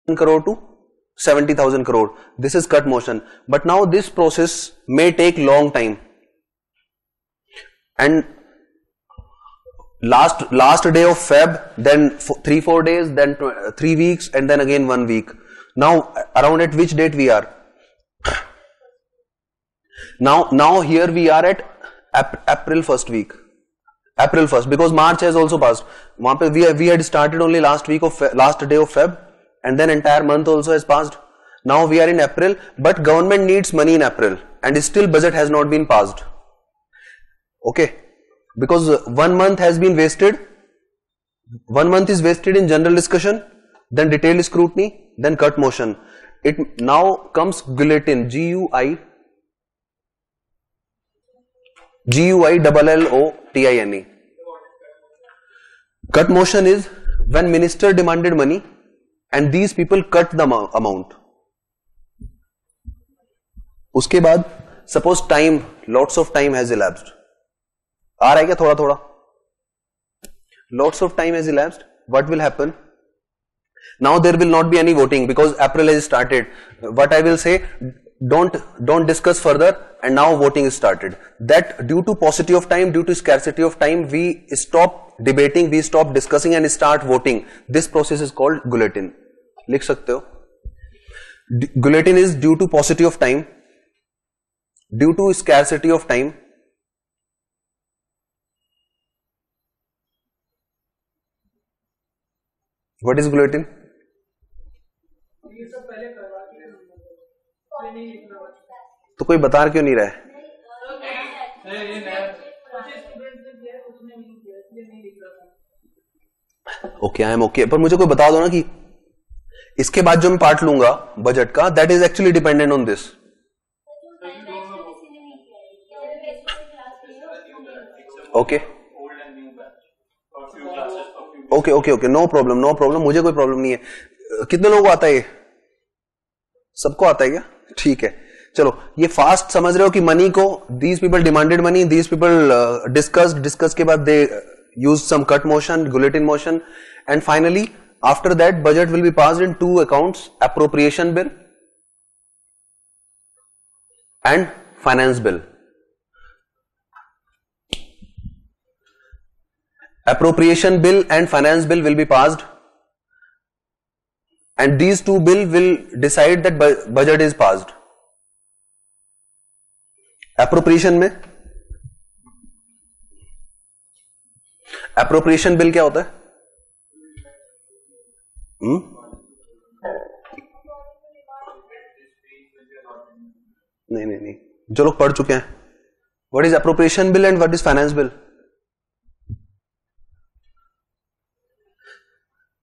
crore to 70,000 crore. This is cut motion. But now this process may take long time. And last day of Feb, then 3-4 days, then 3 weeks, and then again 1 week. Now around at which date we are? Now here we are at April 1st week. April 1st, because March has also passed. We had started only last day of Feb, and then entire month also has passed. Now we are in April, but government needs money in April, and still budget has not been passed. Okay, because 1 month has been wasted. 1 month is wasted in general discussion, then detailed scrutiny, then cut motion. It now comes guillotine, GUILLOTINE. Cut motion is when minister demanded money and these people cut the amount. उसके बाद suppose time, lots of time has elapsed. आ रहा है क्या थोड़ा थोड़ा? Lots of time has elapsed. What will happen? Now there will not be any voting because April has started. What I will say, don't discuss further, and now voting is started. That due to paucity of time, due to scarcity of time, we stop debating, we stop discussing and start voting. This process is called guillotine. लिख सकते हो? Guillotine is due to paucity of time, due to scarcity of time, what is guillotine? तो कोई बता क्यों नहीं रहा है? ओके, आई एम ओके, पर मुझे कोई बता दो ना कि इसके बाद जो मैं पार्ट लूंगा बजट का, that is actually dependent on this. Okay okay okay okay, no problem no problem, मुझे कोई प्रॉब्लम नहीं है. कितने लोगों को आता है ये? सबको आता है क्या? ठीक है, चलो ये फास्ट समझ रहे हो कि मनी को these people demanded money, these people discuss के बाद they use some cut motion, guillotine motion, and finally after that budget will be passed in 2 accounts, appropriation bill and finance bill. Appropriation bill and finance bill will be passed, and these two bill will decide that budget is passed. Appropriation में appropriation bill क्या होता है? नहीं, जो लोग पढ़ चुके हैं. What is appropriation bill and what is finance bill?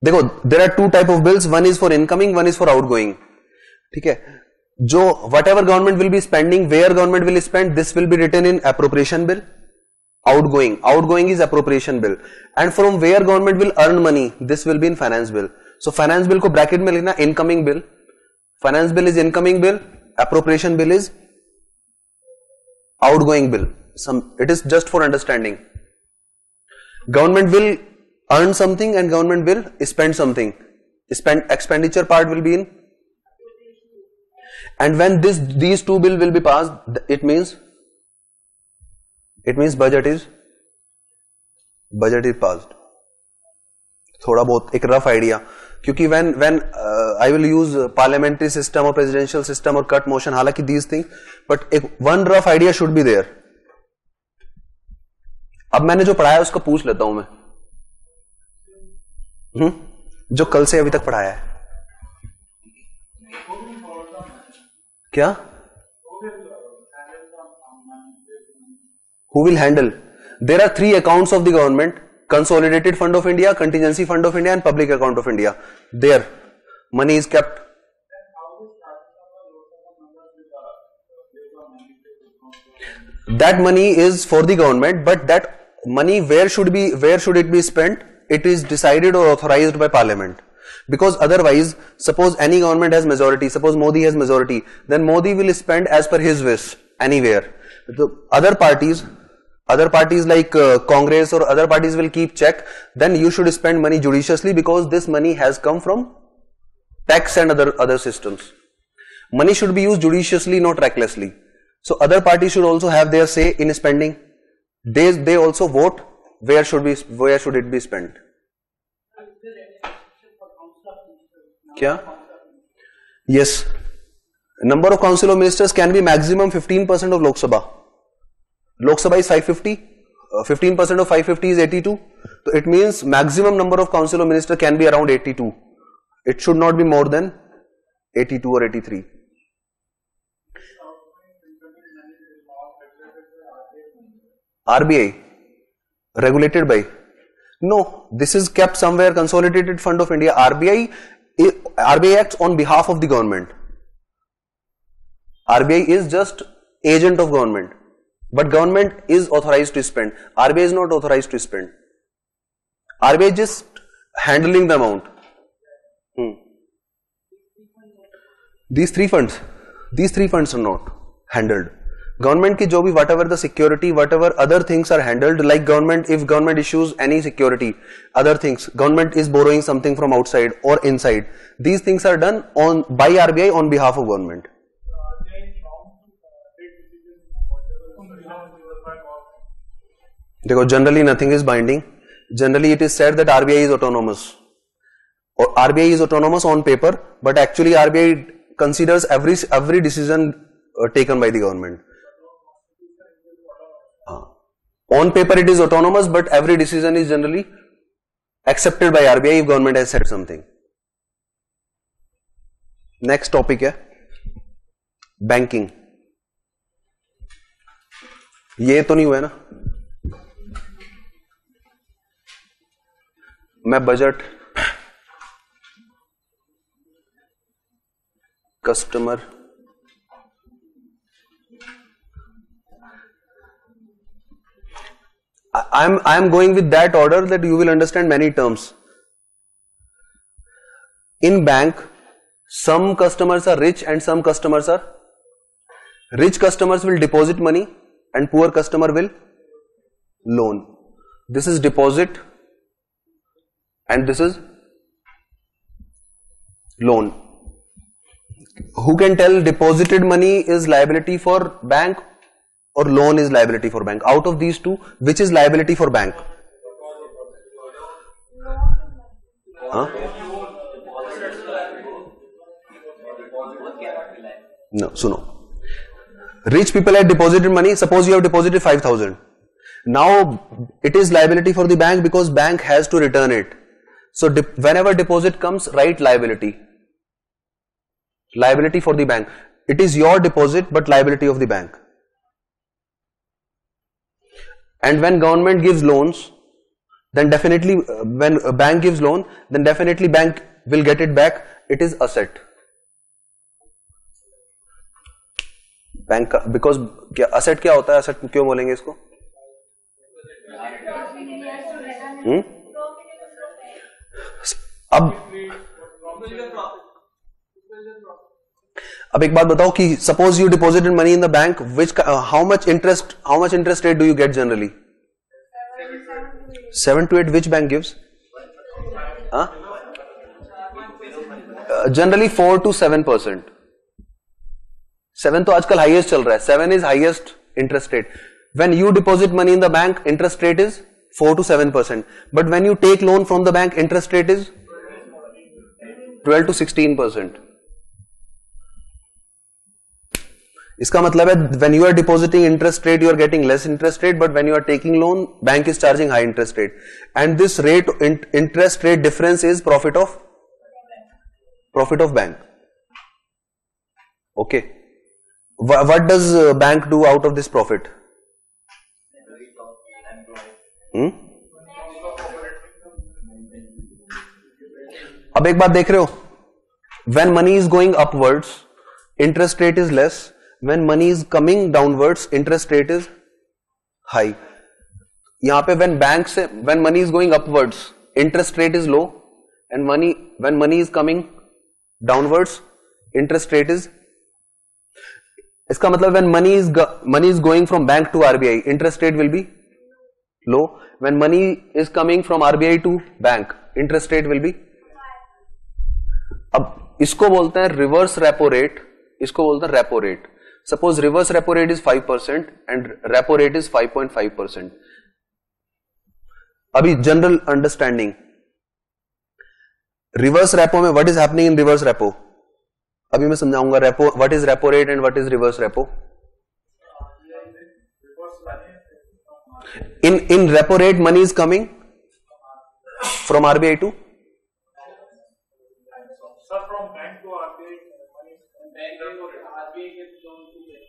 देखो, there are 2 type of bills, one is for incoming, one is for outgoing. ठीक है, जो whatever government will be spending, where government will spend, this will be written in appropriation bill. Outgoing is appropriation bill, and from where government will earn money, this will be in finance bill. So finance bill को bracket में लिखना incoming bill, finance bill is incoming bill, appropriation bill is outgoing bill. It is just for understanding. Government will earn something and government will spend something. Expenditure part will be in, and when these 2 bill will be passed, it means budget is passed. थोड़ा बहुत एक rough idea, क्योंकि when I will use parliamentary system or presidential system or cut motion, हालांकि these things, but एक one rough idea should be there. अब मैंने जो पढ़ाया उसको पूछ लेता हूं मैं, जो कल से अभी तक पढ़ाया है. क्या? Who will handle? There are 3 accounts of the government: Consolidated Fund of India, Contingency Fund of India, and Public Account of India. There, money is kept. That money is for the government, but that money where should it be spent? It is decided or authorized by parliament, because otherwise, suppose any government has majority, suppose Modi has majority, then Modi will spend as per his wish anywhere. The other parties like Congress or other parties will keep check. Then you should spend money judiciously, because this money has come from tax and other systems. Money should be used judiciously, not recklessly. So other parties should also have their say in spending. They also vote where should it be spent. Kya? Yes. Number of council of ministers can be maximum 15% of Lok Sabha. Lok Sabha is 550. 15% of 550 is 82. So it means maximum number of council of ministers can be around 82. It should not be more than 82 or 83. RBI regulated by? No, this is kept somewhere. Consolidated Fund of India. RBI acts on behalf of the government. RBI is just agent of government, but government is authorized to spend. RBI is not authorized to spend. RBI is just handling the amount. These three funds are not handled. Government ki jo bhi, whatever the security, whatever other things are handled, like government, if government issues any security, other things, government is borrowing something from outside or inside, these things are done by RBI on behalf of government. Generally nothing is binding. Generally it is said that RBI is autonomous. Or RBI is autonomous on paper, but actually RBI considers every decision taken by the government. On paper it is autonomous, but every decision is generally accepted by RBI if government has said something. Next topic है banking. ये तो नहीं हुआ है ना? मैं budget, customer, I am going with that order that you will understand many terms. In bank, some customers are rich and some customers are rich. Customers will deposit money and poor customer will loan. This is deposit and this is loan. Who can tell deposited money is liability for bank or loan is liability for bank? Out of these two, which is liability for bank? Huh? No, suno. Rich people had deposited money. Suppose you have deposited 5,000. Now it is liability for the bank because bank has to return it. So whenever deposit comes, write liability. Liability for the bank. It is your deposit but liability of the bank. And when government gives loans, then definitely when a bank gives loan, then definitely bank will get it back. It is asset. Bank because क्या asset क्या होता है? Asset क्यों बोलेंगे इसको? अब एक बात बताओ कि suppose you deposited money in the bank, which how much interest rate do you get generally? 7 to 8. Which bank gives? Generally 4 to 7%. 7 तो आजकल हाईएस्ट चल रहा है. 7 is highest interest rate. When you deposit money in the bank, interest rate is 4 to 7%. But when you take loan from the bank, interest rate is 12 to 16%. इसका मतलब है when you are depositing interest rate, you are getting less interest rate, but when you are taking loan, bank is charging high interest rate. And this rate, interest rate difference is profit of bank. Okay. What does bank do out of this profit? अब एक बात देख रहे हो, when money is going upwards, interest rate is less. When money is coming downwards, interest rate is high. यहां पे when money is going upwards, interest rate is low, and when money is coming downwards, interest rate is. इसका मतलब when money is going from bank to RBI, interest rate will be low. When money is coming from RBI to bank, interest rate will be. अब इसको बोलते हैं reverse repo rate, इसको बोलते हैं repo rate. Suppose reverse repo rate is 5% and repo rate is 5.5%. अभी general understanding, reverse repo में what is happening in reverse repo, अभी मैं समझाऊंगा. Repo, what is repo rate and what is reverse repo. In repo rate, money is coming from RBI to? Sir, from bank to RBI, money is repo rate. RBI gives loan to bank.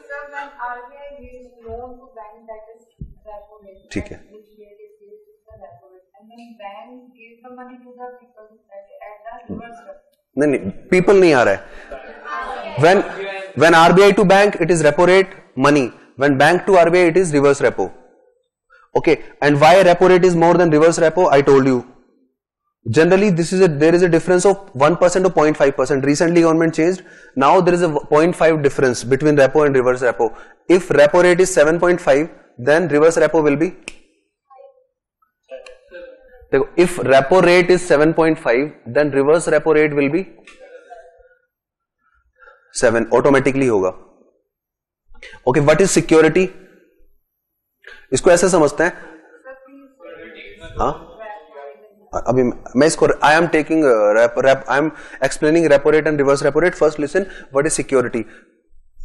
Sir, when RBI gives loan to bank, that is repo rate. ठीक है. Which rate is the repo rate. And then bank gives the money to the people at the reverse rate. नहीं, people नहीं आ रहा है. When RBI to bank, it is repo rate money. When bank to RBI, it is reverse repo. Okay, and why repo rate is more than reverse repo? I told you. Generally, there is a difference of 1% or 0.5%. Recently, government changed. Now there is a 0.5 difference between repo and reverse repo. If repo rate is 7.5, then reverse repo will be. If repo rate is 7.5, then reverse repo rate will be 7. Automatically होगा. Okay, what is security? इसको ऐसे समझते हैं. हाँ, अभी मैं इसको I am taking I am explaining repo rate and reverse repo rate. First listen, what is security.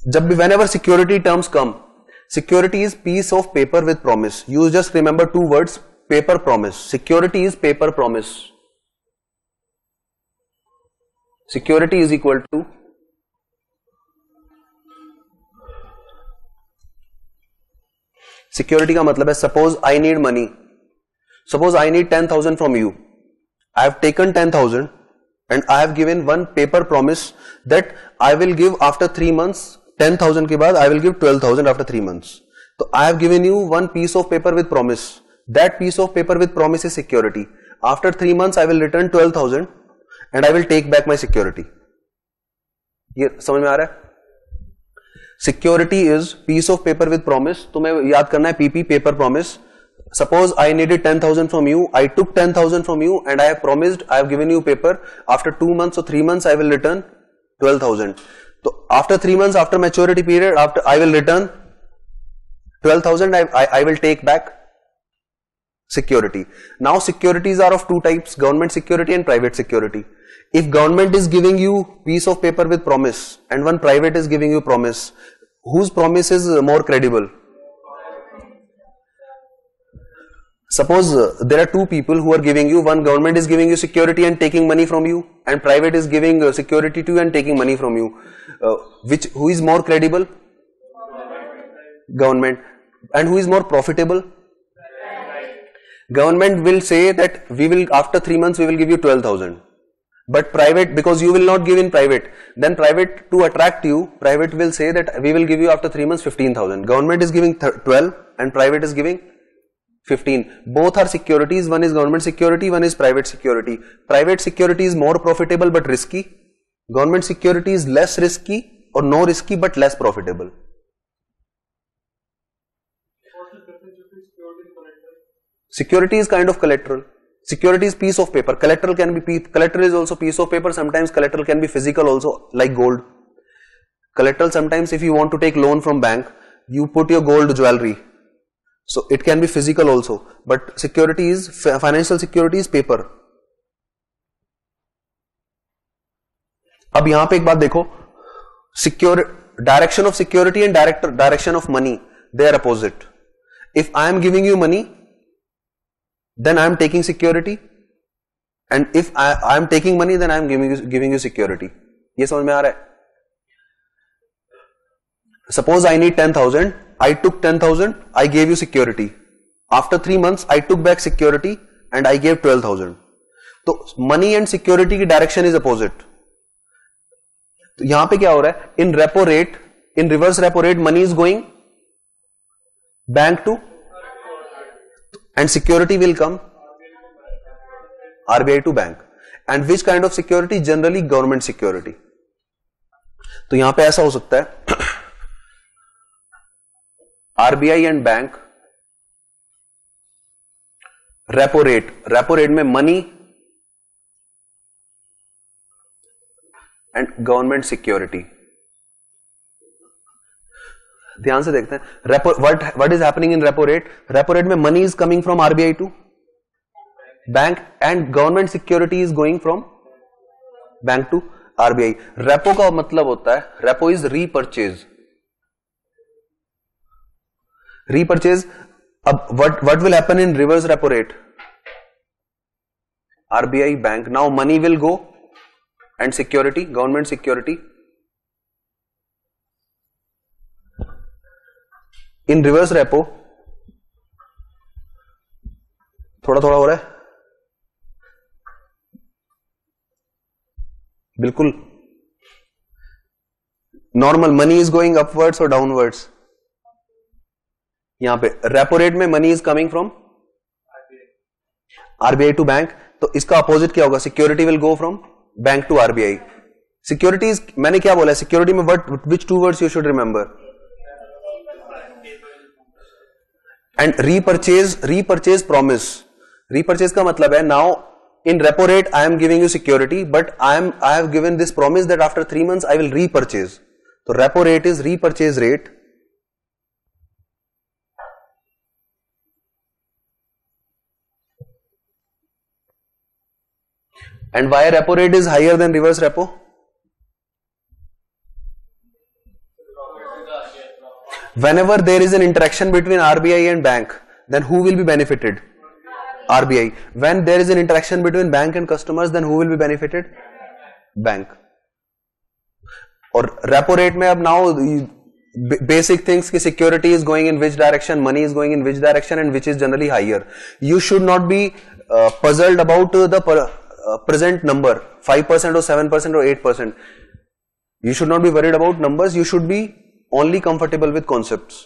जब भी whenever security terms come, security is piece of paper with promise. You just remember 2 words, paper promise. Security is paper promise. Security is equal to security का मतलब है, suppose I need money, suppose I need 10,000 from you. I have taken 10,000 and I have given one paper promise that I will give after 3 months. 10,000 के बाद I will give 12,000 after 3 months. तो I have given you one piece of paper with promise. That piece of paper with promise is security. After 3 months I will return 12,000 and I will take back my security. ये समझ में आ रहा है? Security is piece of paper with promise. तुम्हें याद करना है PP, paper promise. Suppose I needed 10,000 from you, I took 10,000 from you and I have promised, I have given you paper. After 2 months or 3 months I will return 12,000. तो after 3 months, after maturity period, after I will return 12,000. I will take back security. Now securities are of 2 types, government security and private security. If government is giving you piece of paper with promise and one private is giving you promise, whose promise is more credible? Suppose there are 2 people who are giving you, one government is giving you security and taking money from you, and private is giving security to you and taking money from you. Who is more credible? Government. And who is more profitable? Government will say that we will, after 3 months we will give you 12,000. But private, because you will not give in private, then private, to attract you, private will say that we will give you after 3 months 15,000. Government is giving 12 and private is giving 15. Both are securities. One is government security, one is private security. Private security is more profitable but risky. Government security is less risky or no risky but less profitable. Security is kind of collateral. Security is piece of paper. Collateral is also piece of paper. Sometimes collateral can be physical also, like gold. Collateral, sometimes if you want to take loan from bank, you put your gold jewelry. So it can be physical also. But security is, financial security is paper. अब यहां पे एक बात देखो, direction of security and direction of money, they are opposite. If I am giving you money, then I am taking security, and if I am taking money, then I am giving you security. ये समझ में आ रहा है? Suppose I need 10,000, I took 10,000, I gave you security. After 3 months, I took back security and I gave 12,000. तो money and security की direction is opposite. तो यहां पे क्या हो रहा है? In repo rate, in reverse repo rate, money is going bank to, and security will come RBI to bank. And which kind of security? Generally government security. तो यहां पे ऐसा हो सकता है, RBI and bank, repo rate में money and government security. ध्यान से देखते हैं repo, what is happening in repo rate. Repo rate में money is coming from RBI to bank and government security is going from bank to RBI. Repo का मतलब होता है, रेपो इज रीपरचेज। रीपरचेज, अब what will happen in reverse repo rate? RBI bank, now money will go and security, government security. In reverse repo थोड़ा थोड़ा हो रहा है, बिल्कुल normal. Money is going upwards और डाउनवर्ड्स। यहां पे रेपो रेट में money is coming from RBI to bank, तो इसका अपोजिट क्या होगा? Security will go from bank to RBI. Securities, मैंने क्या बोला? सिक्योरिटी में which two words you should remember? And repurchase promise. Repurchase का मतलब है now in repo rate I am giving you security but I have given this promise that after 3 months I will repurchase. तो repo rate is repurchase rate. And why repo rate is higher than reverse repo? Whenever there is an interaction between RBI and bank, then who will be benefited? RBI. When there is an interaction between bank and customers, then who will be benefited? Bank. और repo rate में अब now basic things की security is going in which direction, money is going in which direction, and which is generally higher. You should not be puzzled about the present number 5% or 7% or 8%. You should not be worried about numbers. You should be only comfortable with concepts.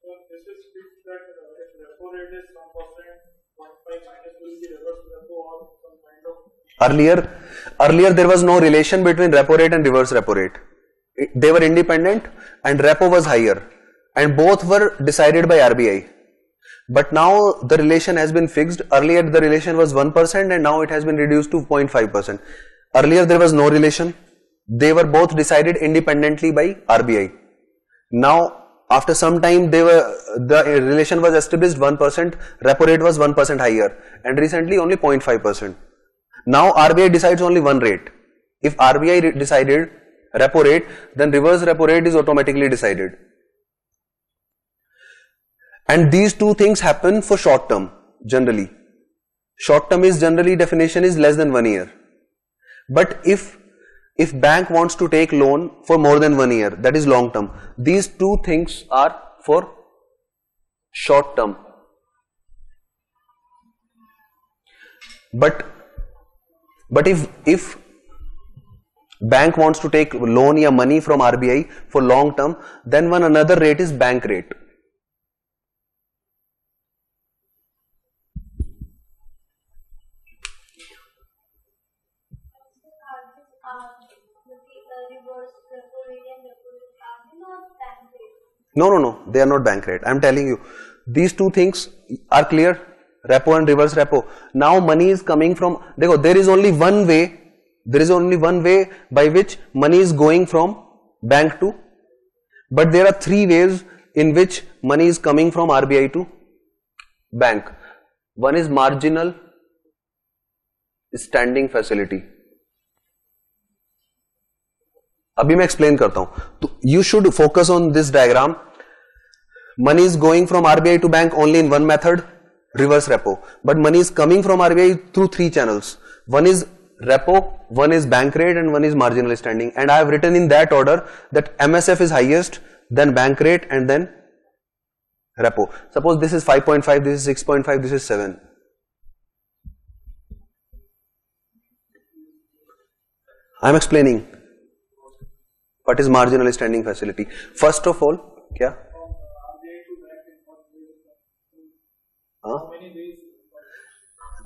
So this is fixed that if repo rate is some percent, 0.5 minus will be reverse repo or some kind of. Earlier there was no relation between repo rate and reverse repo rate. They were independent and repo was higher and both were decided by RBI. But now the relation has been fixed. Earlier the relation was 1% and now it has been reduced to 0.5%. Earlier there was no relation. They were both decided independently by RBI. Now after some time the relation was established 1%, repo rate was 1% higher and recently only 0.5%. Now RBI decides only one rate. If RBI decided repo rate, then reverse repo rate is automatically decided. And these two things happen for short term generally. Short term is generally definition is less than 1 year. But if bank wants to take loan for more than 1 year, that is long term. These two things are for short term. But if bank wants to take loan or money from RBI for long term, then one another rate is bank rate. No, they are not bank rate. I am telling you, these two things are clear, repo and reverse repo. Now money is coming from, देखो, there is only one way by which money is going from bank to, but there are 3 ways in which money is coming from RBI to bank. One is marginal standing facility. अभी मैं explain करता हूं, तो you should focus on this diagram. Money is going from RBI to bank only in one method, reverse repo. But money is coming from RBI through 3 channels. One is repo, one is bank rate, and one is marginal standing. And I have written in that order that MSF is highest, then bank rate, and then repo. Suppose this is 5.5, this is 6.5, this is 7. I am explaining what is marginal standing facility. First of all, क्या?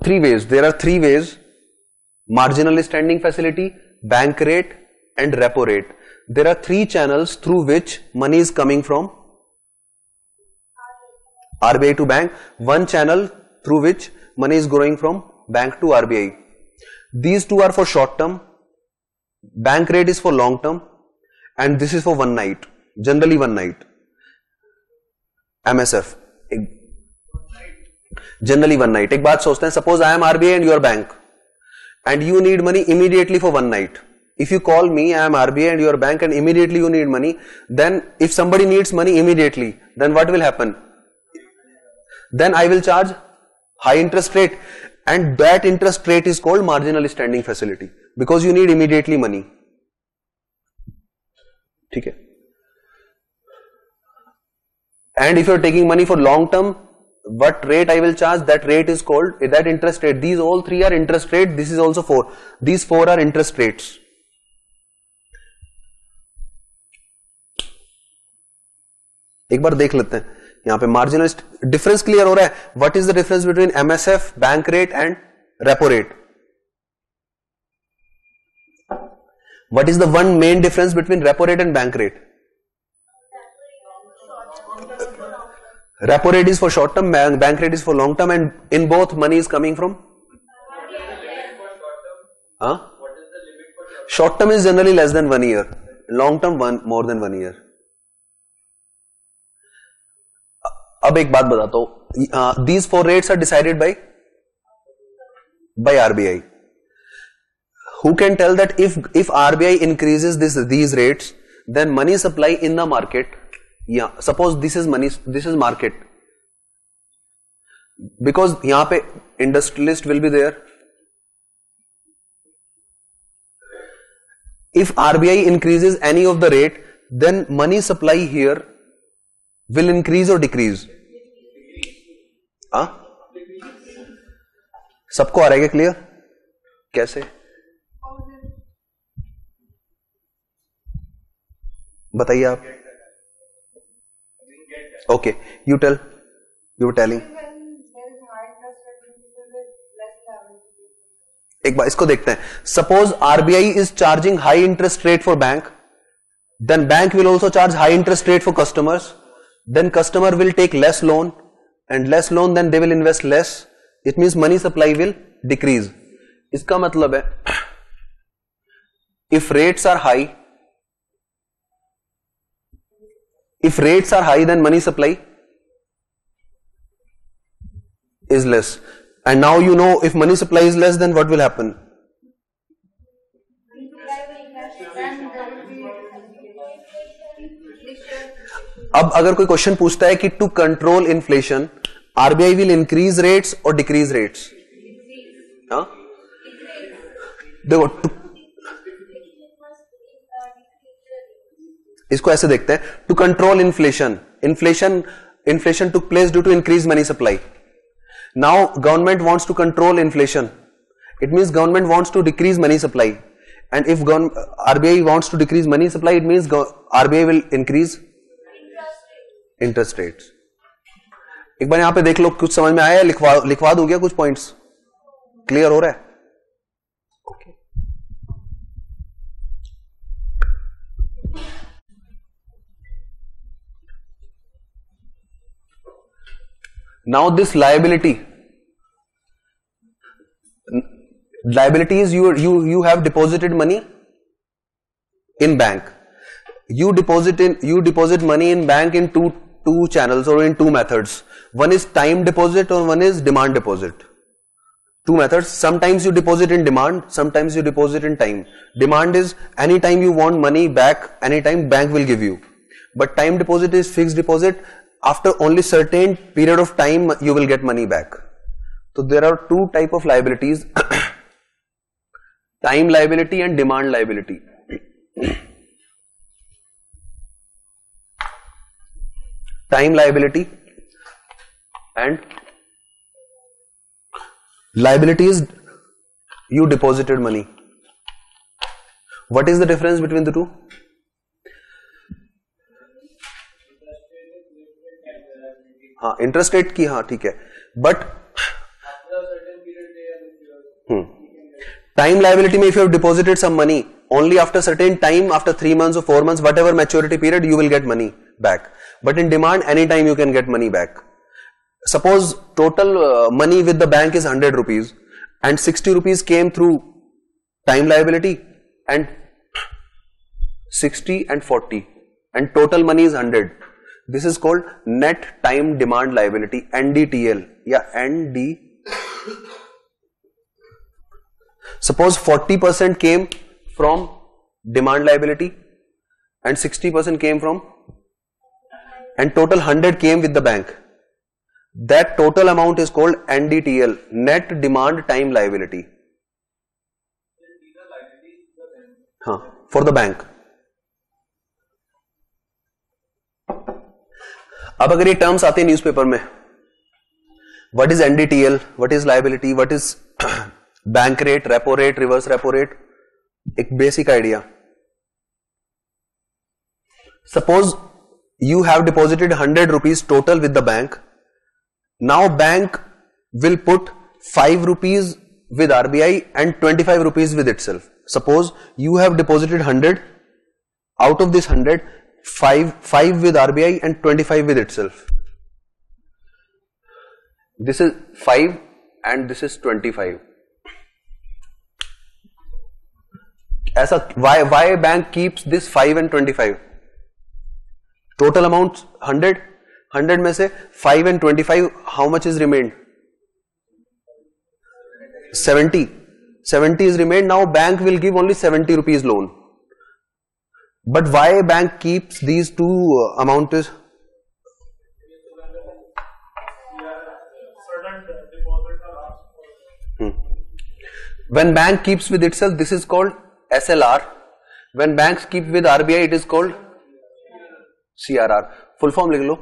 3 ways. There are 3 ways: marginal standing facility, bank rate, and repo rate. There are 3 channels through which money is coming from RBI to bank. 1 channel through which money is going from bank to RBI. These 2 are for short term. bank rate is for long term and this is for one night, generally one night. MSF generally one night. एक बात सोचते हैं, suppose I am RBI and you are bank and you need money immediately for one night. If you call me, I am RBI and you are bank and immediately you need money, then if somebody needs money immediately, then what will happen? Then I will charge high interest rate, and that interest rate is called marginal standing facility because you need immediately money. ठीक है. And if you are taking money for long term, what rate I will charge? That rate is called, that interest rate. These all three are interest rate. This is also 4. These 4 are interest rates. एक बार देख लेते हैं यहां पे marginal difference clear हो रहा है. What is the difference between MSF, bank rate and repo rate? What is the one main difference between repo rate and bank rate? Repo rate is for short term, bank rate is for long term, and in both money is coming from? Huh? Short term is generally less than 1 year. Long term more than 1 year. अब एक बात बताता हूं. These 4 rates are decided by RBI. Who can tell that if RBI increases these rates, then money supply in the market? Yeah, suppose this is money, this is market, because यहाँ पे industrialist will be there. If RBI increases any of the rate, then money supply here will increase or decrease? हाँ, सबको आ रहा है क्या clear? कैसे बताइए आप? Okay, you tell. You were telling. एक बार इसको देखते हैं. Suppose RBI is charging high interest rate for bank, then bank will also charge high interest rate for customers. Then customer will take less loan, and less loan then they will invest less. It means money supply will decrease. इसका मतलब है if rates are high, then money supply is less. And now you know if money supply is less, then what will happen? अब अगर कोई question पूछता है कि to control inflation RBI will increase rates और डिक्रीज रेट्स, देखो इसको ऐसे देखते हैं. To control inflation took place due to increase money supply. Now government wants to control inflation, it means government wants to decrease money supply. And if RBI wants to decrease money supply, it means RBI will increase interest rates. एक बार यहां पे देख लो, कुछ समझ में आया? लिखवा दूं क्या कुछ पॉइंट्स? क्लियर हो रहा है? Okay. Now this liability is you have deposited money in bank. You deposit money in bank in two channels or in 2 methods. One is time deposit or one is demand deposit. 2 methods. Sometimes you deposit in demand, sometimes you deposit in time. Demand is anytime you want money back, anytime bank will give you. But time deposit is fixed deposit. After only certain period of time you will get money back. So there are 2 type of liabilities, time liability and demand liability. Time liability and liability is you deposited money. What is the difference between the two? हाँ, interest rate की, हाँ ठीक है, but time liability में if you have deposited some money only after certain time, after 3 months or 4 months, whatever maturity period, you will get money back. But in demand, anytime you can get money back. Suppose total money with the bank is 100 rupees and 60 rupees came through time liability and 60 and 40, and total money is 100. This is called net time demand liability, NDTL. Yeah, ND. Suppose 40% came from demand liability and 60% came from, and total 100 came with the bank. That total amount is called NDTL, net demand time liability. For the bank. अब अगर ये terms आते हैं newspaper में, what is NDTL, what is liability, what is bank rate, repo rate, reverse repo rate, एक basic idea. Suppose you have deposited 100 rupees total with the bank. Now bank will put 5 rupees with RBI and 25 rupees with itself. Suppose you have deposited 100, out of this 100, 5 with RBI and 25 with itself. This is 5 and this is 25. ऐसा why bank keeps this 5 and 25? Total amount 100 में से 5 and 25, how much is remained? 70 is remained. Now bank will give only 70 rupees loan. But why bank keeps these two amount is? When bank keeps with itself, this is called SLR. When banks keep with RBI, it is called CRR. Full form लिख लो.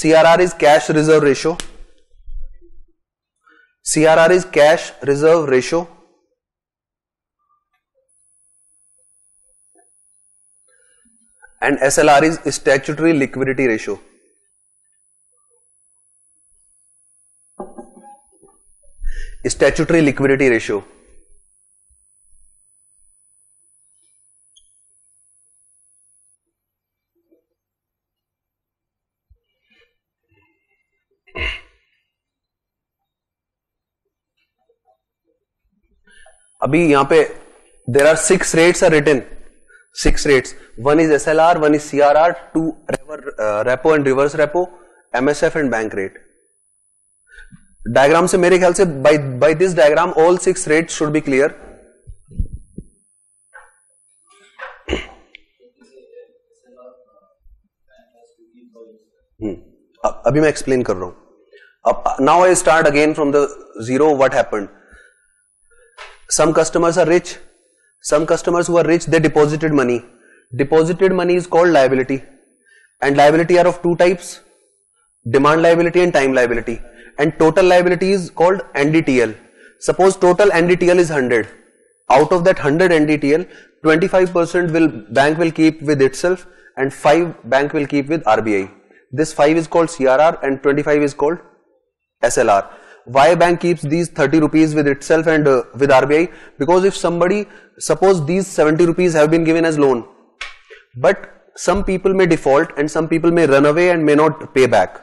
CRR is cash reserve ratio. CRR is cash reserve ratio. And SLR is statutory liquidity ratio. Statutory liquidity ratio. अभी यहां पे there are 6 rates are written. 6 rates. One is SLR, one is CRR, 2 repo and reverse repo, MSF and bank rate. Diagram से मेरे ख्याल से by this diagram all 6 rates should be clear. अभी मैं explain कर रहा हूं. अब now I start again from the zero. What happened? Some customers are rich. Some customers who are rich, they deposited money. Deposited money is called liability. And liability are of two types: demand liability and time liability. And total liability is called NDTL. Suppose total NDTL is 100. Out of that 100 NDTL, 25% bank will keep with itself and 5 bank will keep with RBI. This 5 is called CRR and 25 is called SLR. Why bank keeps these 30 rupees with itself and with RBI? Because if somebody, suppose these 70 rupees have been given as loan, but some people may default and some people may run away and may not pay back.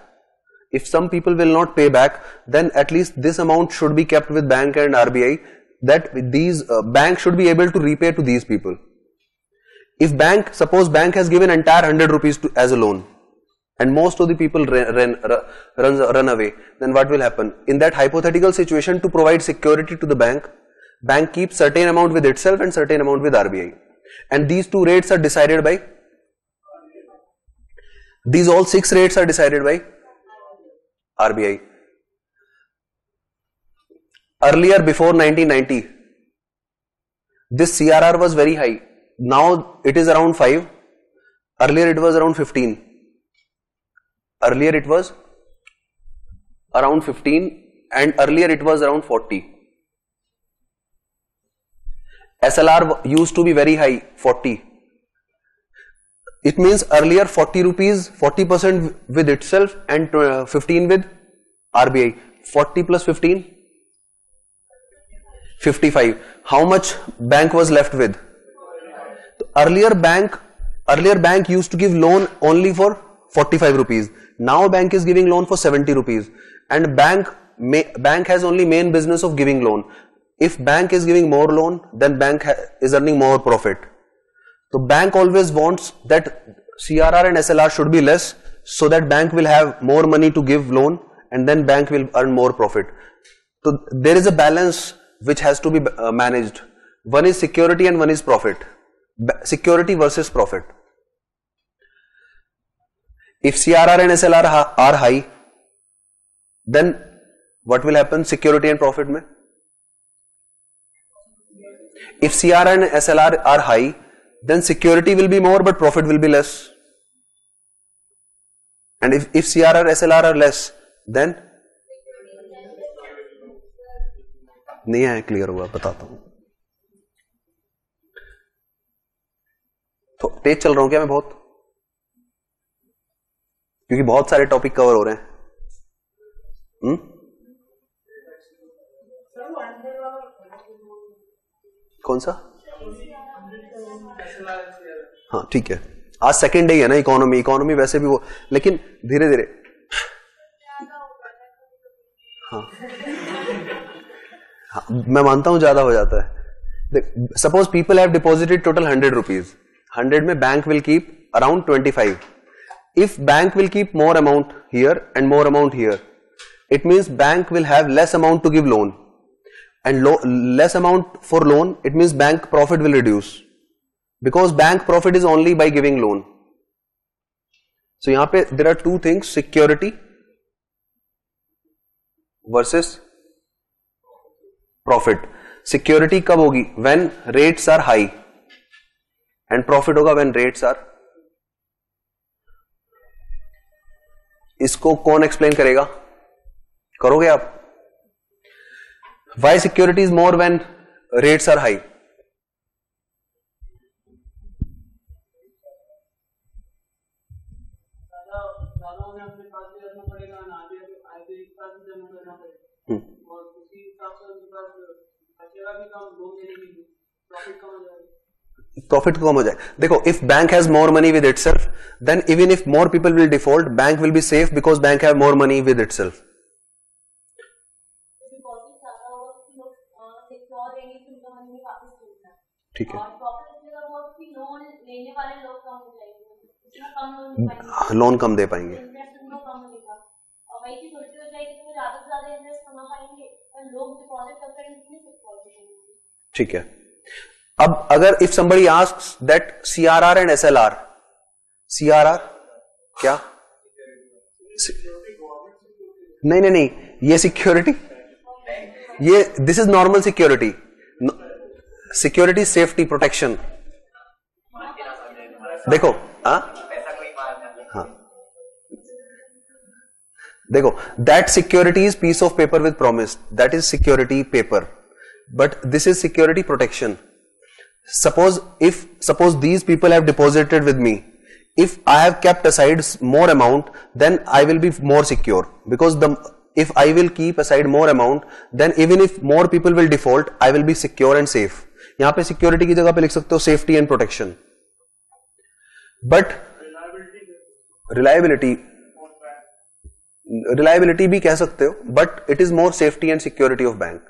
If some people will not pay back, then at least this amount should be kept with bank and RBI, that these bank should be able to repay to these people. If bank, suppose bank has given entire 100 rupees as a loan, and most of the people run away, then what will happen? In that hypothetical situation, to provide security to the bank keeps certain amount with itself and certain amount with RBI. And these two rates are decided by, these all 6 rates are decided by RBI. Earlier, before 1990, this CRR was very high. Now it is around 5. Earlier it was around 15. Earlier it was around 15 and earlier it was around 40. SLR used to be very high, 40. It means earlier 40 rupees, 40% with itself and 15 with RBI. 40 plus 15? 55. How much bank was left with? Earlier bank used to give loan only for 45 rupees. Now bank is giving loan for 70 rupees. And bank has only main business of giving loan. If bank is giving more loan, then bank is earning more profit. So bank always wants that CRR and SLR should be less, so that bank will have more money to give loan, and then bank will earn more profit. So there is a balance which has to be managed. One is security and one is profit. Security versus profit. If CRR and SLR are high, then what will happen security and profit mein? If CRR and SLR are high, then security will be more but profit will be less. And if CRR SLR are less, then नहीं है clear हुआ, बताता हूं. तो तेज चल रहा हूं क्या मैं बहुत, क्योंकि बहुत सारे टॉपिक कवर हो रहे हैं. कौन सा? हाँ ठीक है, आज सेकेंड डे है ना इकोनॉमी वैसे भी वो, लेकिन धीरे धीरे. हाँ मैं मानता हूं ज्यादा हो जाता है. Suppose people have deposited total 100 rupees. 100 में bank will keep around 25. If bank will keep more amount here and more amount here, it means bank will have less amount to give loan, and less amount for loan, it means bank profit will reduce, because bank profit is only by giving loan. So yahan pe there are two things, security versus profit. Security kab hogi? When rates are high, and profit hoga when rates are. इसको कौन explain करेगा? करोगे आप? Why security is more when rates are high? Profit कम हो जाए. देखो, if bank has more money with itself, then even if more people will default, bank will be safe because bank have more money with itself. ठीक है, loan कम दे पाएंगे. ठीक है. अब अगर if somebody asks that CRR and SLR, CRR क्या? नहीं, ये सिक्योरिटी, ये this is normal security. Security safety protection. देखो हाँ देखो, that security is piece of paper with promise, that is security paper, but this is security protection. Suppose these people have deposited with me. If I have kept aside more amount, then I will be more secure, because if I will keep aside more amount, then even if more people will default, I will be secure and safe. यहां पे security की जगह पे लिख सकते हो safety and protection. But reliability भी कह सकते हो, but it is more safety and security of bank.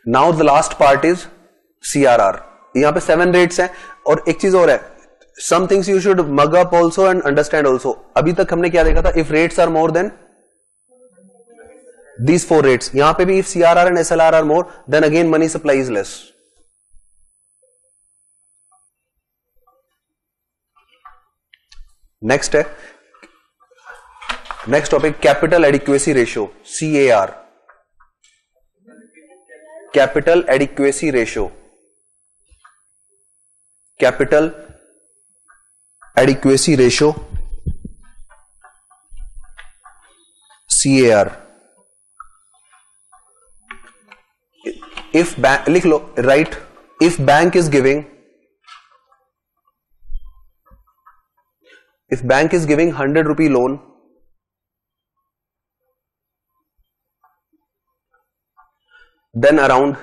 Now the last part is CRR. यहां पे 7 रेट्स हैं, और एक चीज और है, some things you should mug up also and understand also. अभी तक हमने क्या देखा था? If rates are more than these 4 rates. यहां पे भी if CRR and SLR are more, then again money supply is less. Next है, next topic capital adequacy ratio, CAR. Capital adequacy ratio, capital adequacy ratio CAR. If bank, लिख लो, right, if bank is giving 100 rupee loan, then around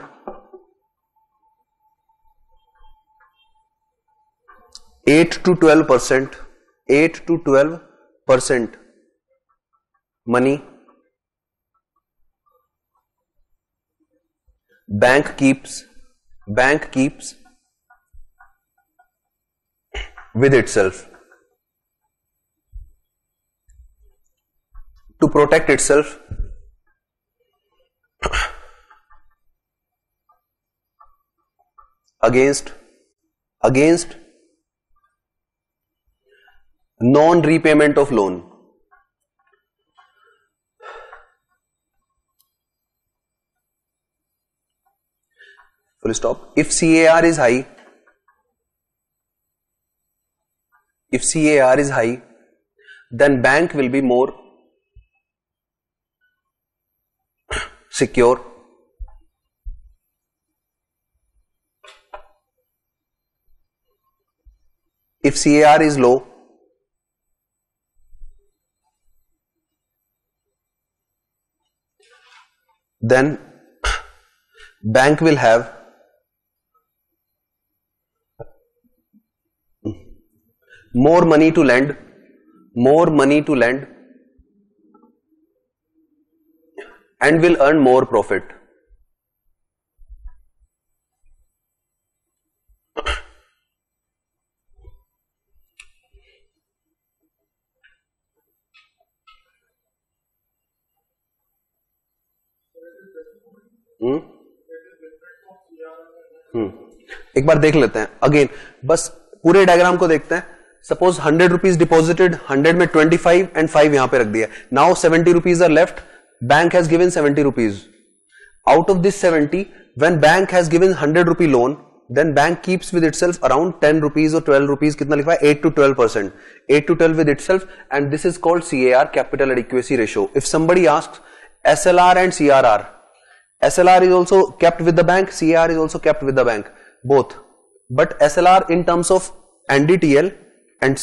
8 to 12% money bank keeps with itself to protect itself against non-repayment of loan. Full stop. If CAR is high, then bank will be more secure. If CAR is low, then bank will have more money to lend and will earn more profit. एक बार देख लेते हैं again, बस पूरे diagram को देखते हैं. Suppose 100 rupees deposited, 100 में 25 एंड 5 यहां पे रख दिया. Now 70 rupees are left. Bank has given 70 rupees. Out of this 70, when bank has given 100 rupee loan, then bank keeps with itself around 10 rupees or 12 rupees, कितना लिखा है 8 to 12%, 8 to 12 with itself, and this is called CAR, capital adequacy ratio. If somebody asks SLR and CRR, SLR is also kept with the bank, CAR is also kept with the bank, both, but SLR in terms of NDTL and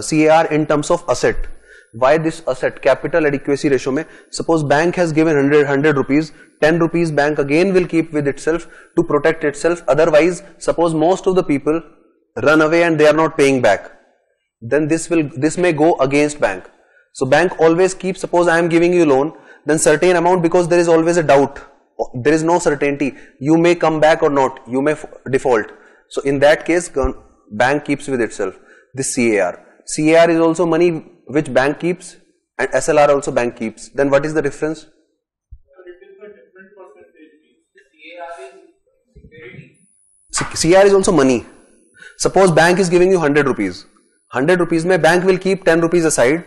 CAR in terms of asset. Why this asset? Capital adequacy ratio में, suppose bank has given 100 rupees, 10 rupees bank again will keep with itself to protect itself. Otherwise, suppose most of the people run away and they are not paying back, then this may go against bank. So bank always keeps, suppose I am giving you loan, then certain amount, because there is always a doubt, there is no certainty, you may come back or not, you may default. So in that case, bank keeps with itself. This CAR is also money which bank keeps, and SLR also bank keeps. Then what is the difference? CAR is also money. Suppose bank is giving you 100 rupees. 100 rupees mein bank will keep 10 rupees aside.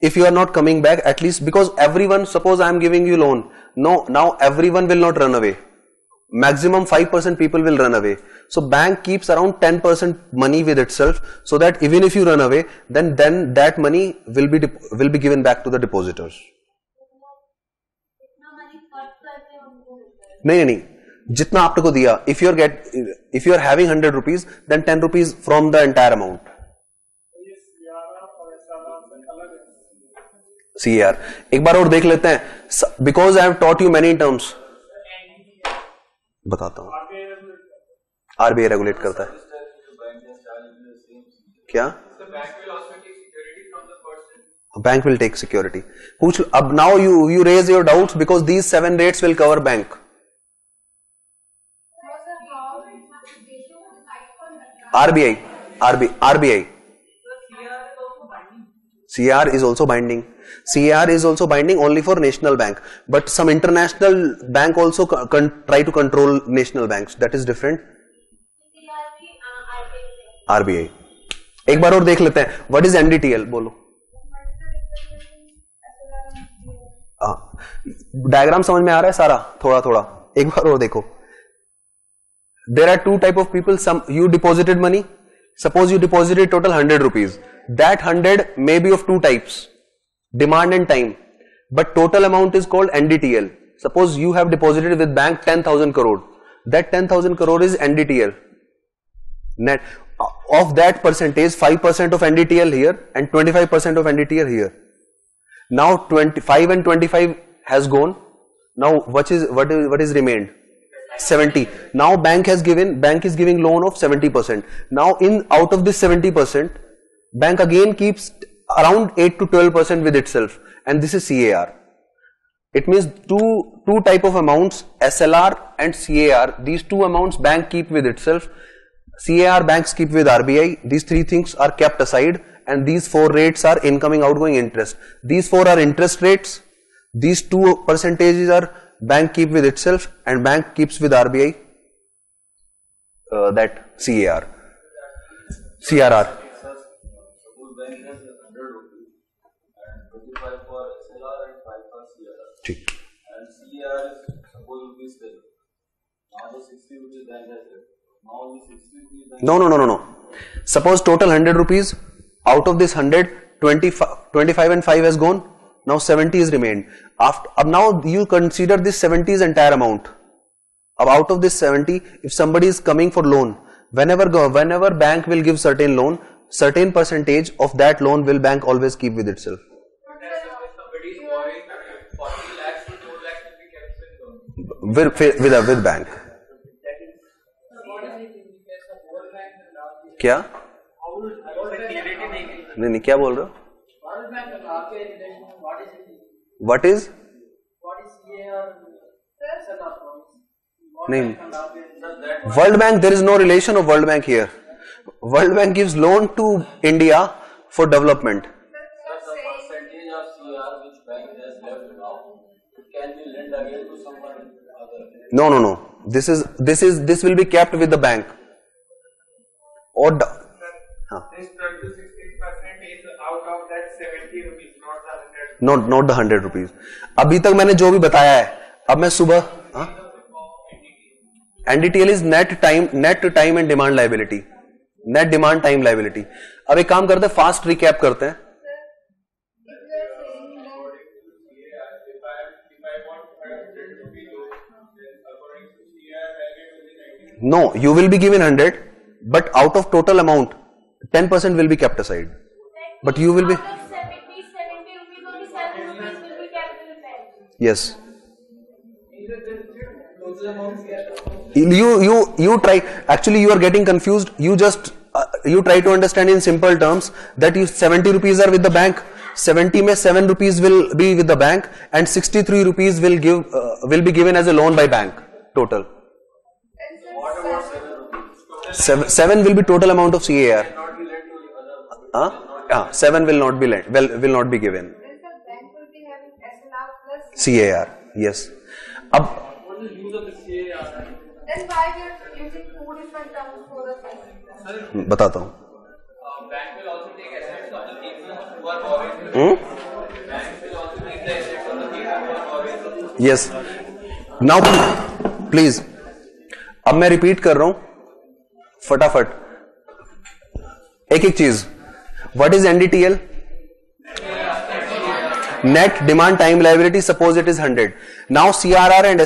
If you are not coming back, at least, because everyone, suppose I am giving you loan. No, now everyone will not run away. Maximum 5% people will run away. So bank keeps around 10% money with itself, so that even if you run away, then that money will be given back to the depositors. नहीं, जितना आपको दिया, if you are having 100 rupees, then 10 rupees from the entire amount. CAR एक बार और देख लेते हैं, because I have taught you many terms. बताता हूं. RBI रेगुलेट करता है क्या? Bank will take security. पूछ अब, now you raise your doubts because these 7 rates will cover bank. RBI. CAR is also binding. CAR is also binding only for national bank, but some international bank also try to control national banks. That is different. RBI. एक बार और देख लेते हैं. What is NDTL? बोलो. Diagram समझ में आ रहा है सारा? थोड़ा एक बार और देखो. There are two type of people. Some you deposited money. Suppose you deposited total 100 rupees. That 100 may be of two types, demand and time, but total amount is called NDTL. Suppose you have deposited with bank 10,000 crore. That 10,000 crore is NDTL. Net of that percentage, 5% of NDTL here and 25% of NDTL here. Now 25 and 25 has gone. Now what is remained? 70. Now bank is giving loan of 70%. Now out of this 70%, bank again keeps around 8 to 12% with itself, and this is CAR. It means two type of amounts, SLR and CAR. These two amounts bank keep with itself. CAR banks keep with RBI. These three things are kept aside, and these four rates are incoming, outgoing interest. These four are interest rates. These two percentages are bank keep with itself, and bank keeps with RBI. That CRR. Suppose bank has 100 rupees and 25 for SLR and 5 for CRR. ठीक. And CRR is suppose rupees 10. Now the 60 rupees bank has left. Now the 60 rupees bank. No. Suppose total 100 rupees. Out of this 100, 25 and 5 has gone. Now 70 is remained. Now you consider this 70 is entire amount. Out of this 70, if somebody is coming for loan, whenever bank will give certain loan, certain percentage of that loan will bank always keep with itself. Somebody is borrowing 40 lakhs to 2 lakhs will be kept in loan. With bank. क्या? नहीं क्या बोल रहे हो? What is? नहीं. World Bank, there is no relation of World Bank here. World Bank gives loan to India for development. The percentage of CR which bank has left now, it can be lent again to someone other. No. This will be kept with the bank. Or This 12 to 16% is out of that 70 rupees, not the 100 rupees. अभी तक मैंने जो भी बताया है, अब मैं सुबह NDTL is net time and demand liability. Net demand time liability. अब एक काम करते हैं, फास्ट रिकैप करते हैं. No, you will be given 100, but out of total amount, 10% will be kept aside. But you will be. 70 rupees, only 7 rupees will be kept in the bank. Yes. You try. Actually, you are getting confused. You just you try to understand in simple terms that 70 rupees are with the bank. 70 में 7 rupees will be with the bank, and 63 rupees will be given as a loan by bank. Total. What about 7 rupees? 7 will be total amount of CAR. Not be lent to the other. 7 will not be lent. Will not be given. Then the bank will be having SLR plus. CAR. Yes. अब Then why we are using two different terms for the same? बताता हूँ. Bank will also take assets of the people who are borrowing. Bank will also take the assets of the people who are borrowing. Yes. Now please. अब मैं repeat कर रहा हूं फटाफट एक चीज. What is NDTL? Net demand time liability. Suppose it is 100. Now CRR and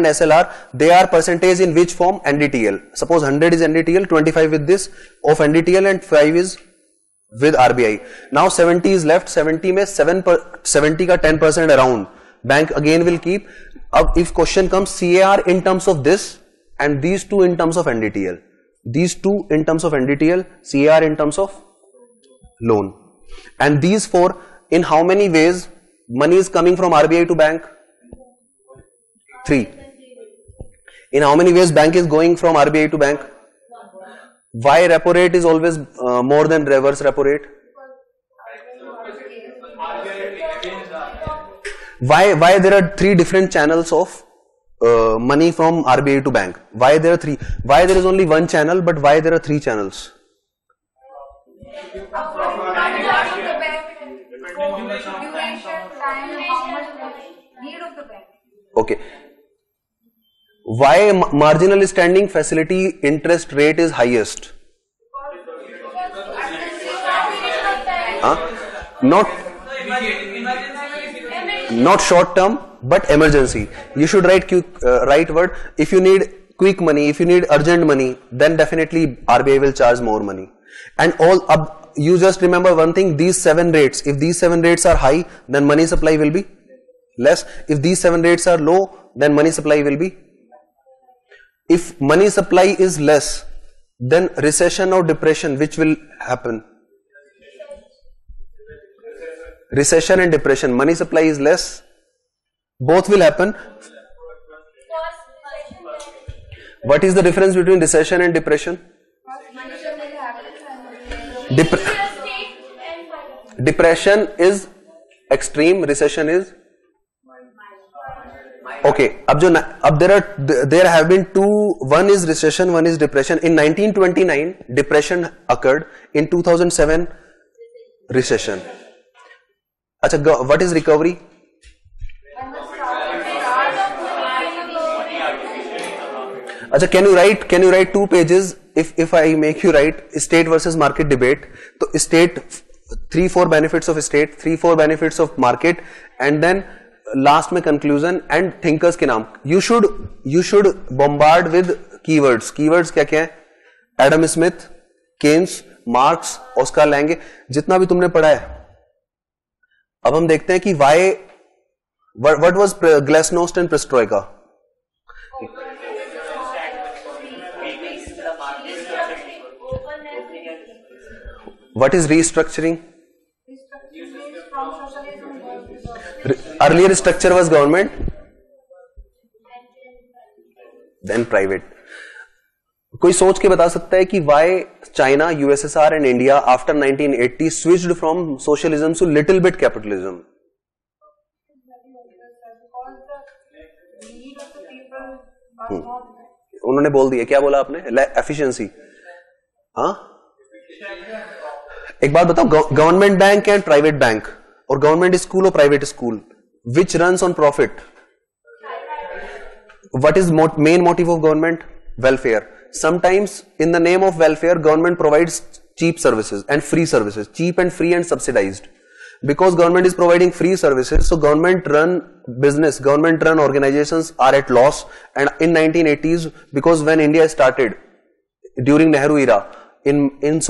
SLR, they are percentage in which form? NDTL. Suppose 100 is NDTL, 25 with this of NDTL, and 5 is with RBI. Now 70 is left. 70 में 70 का 10% around bank again will keep. अब if question comes, CAR in terms of this and these two in terms of NDTL. These two in terms of NDTL, CAR in terms of loan. And these four, in how many ways money is coming from RBI to bank? 3. In how many ways bank is going from RBI to bank? Why repo rate is always more than reverse repo rate? Why there are 3 different channels of money from RBI to bank? Why there are 3? Why there is only one channel, but why there are 3 channels? Duration, time, how much need of the bank. Okay. Why marginal standing facility interest rate is highest? Not short term, but emergency. You should write right word. If you need quick money, if you need urgent money, then definitely RBI will charge more money. And you just remember one thing, these 7 rates, if these 7 rates are high, then money supply will be less. If these 7 rates are low, then money supply will be. If money supply is less, then recession or depression, which will happen? Recession and depression. Money supply is less, Both will happen. What is the difference between recession and depression? Depression is extreme, recession is okay. अब there have been two. One is recession, one is depression. In 1929, depression occurred. In 2007, recession. अच्छा, what is recovery? अच्छा, can you write 2 pages? If I make you write state versus market debate, तो state 3-4 benefits of state, 3-4 benefits of market, and then last में conclusion and thinkers के नाम. You should bombard with keywords. Keywords क्या क्या है? Adam Smith, Keynes, Marx, Oskar Lange, जितना भी तुमने पढ़ा है. अब हम देखते हैं कि what was Glasnost and Perestroika? What is restructuring? Earlier structure was government, then private. कोई सोच के बता सकता है कि why China, USSR and India after 1980 switched from socialism to little bit capitalism? उन्होंने बोल दिया, क्या बोला आपने? एफिशिएंसी. हाँ, एक बात बताओ, government bank and private bank, और गवर्नमेंट स्कूल और private school, which runs on profit? What is main motive of government? Welfare. Sometimes in the name of welfare, government provides cheap services and free services, cheap and free and subsidized. Because government is providing free services, so government run business, government run organizations are at loss. And in 1980s, because when India started during Nehru era, in